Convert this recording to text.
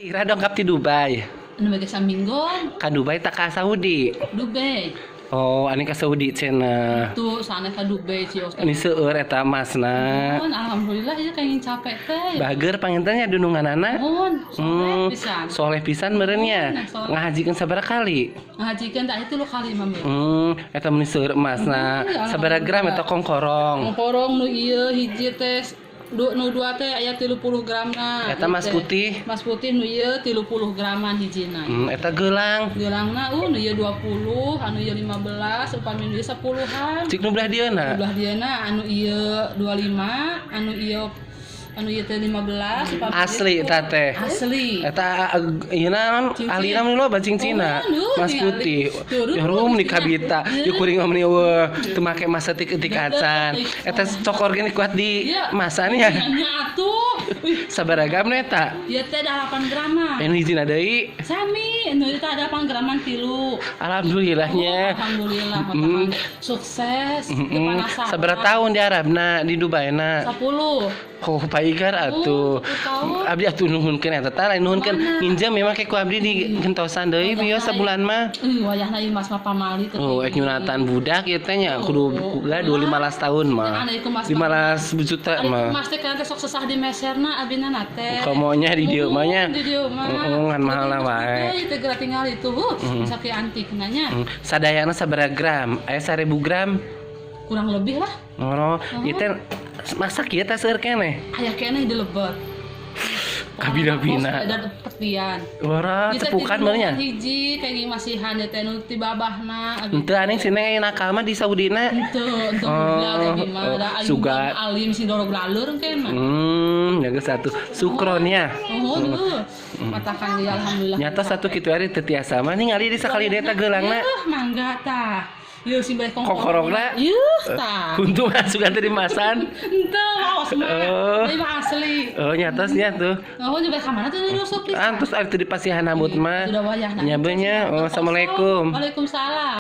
Ira dongkap di Dubai. Anu bage saminggon, Ka Dubai tak ka Saudi. Dubai. Oh, ani ka Saudi cenah. Tuh sana ka Dubai cios. Ini seueur eta emasna. Alhamdulillah ieu kayak capek teh. Bager pangintennya dununganana. Mohon, soleh pisan. Soleh pisan meureun nya. Soleh. Ngahajikeun sabaraha kali? Ngajikeun tah itu lu kali mah. Eta mun seueur emasna. Sabaraha gram eta kongkorong? Kongkorong nu ieu hiji teh nu dua teh aya 30 gramna. Eta mas putih. Mas putih nu ieu 30 graman hijina. Eta geulang. Geulangna nu ieu 20, anu ieu 15, upami nu ieu 10-an. Cik nu belah dieuna. Belah dieuna anu ieu 25, anu ieu teh 15, upami Asli eta teh. asli. Eta ieu naon alina mun loba cincina. Mas putih. Rum di kabita. Ieu kuring meni eueuh teu make mas setik eutik acan. Eta cok organik kuat di masanya. Nya atuh. Sabaraha gram eta? Ieu teh 8 graman. Anu hijina deui. Sami, nu ieu teh 8 graman tilu. Alhamdulillahnya. Alhamdulillah, matahan sukses. Kepanasan. Sabaraha tahun di Arabna di Dubaina? 10. Oh, paigar atuh. Abdi atuh nuhunkeun eta tah lain nuhunkeun minjem memang ke ku abdi di gentosan deui bieu sabulan mah. Wayahna ieu mas mah pamali teh. Oh, ek nyunatan budak ieu teh nya kudu 15 tahun mah. 15 juta mah. Mas teh kan teh sok sesah di meserna abina na teh. Komonya di dieu mah nya. Di dieu mah. Ngan mahalna wae. Teh geura tinggal itu bisa ke antikna nya. Sadayana sabaraha gram? Aya 1000 gram. Kurang lebih lah. Oh, ieu teh masak ieu teh seueur keneh. Aya keneh di lebet. Kabina-bina. Dan petian. Wara cepukan mah nya. Hiji kayak masihan teh nu ti babahna. Henteu aneh sini aya nakal mah di Saudina. Henteu budak abi mah da suga alim si dorog laleur kan mah. Jaga satu sukronnya. Matakan dia alhamdulillah. Nyata satu kitu ari teu tiasa mah ningali di sakali deta geulangna. Mangga tah. Ieu si bae kongkorongna. Yuh tah. Untung sugan teu dimasan. Henteu laos mah. Ini mah asli. Oh nyata nya tuh. Oh juga ka mana teh diusuk pisan. Terus ari teu dipasihan rambut mah. Sudah wayahna. Nya beunnya. Assalamualaikum. Waalaikumsalam.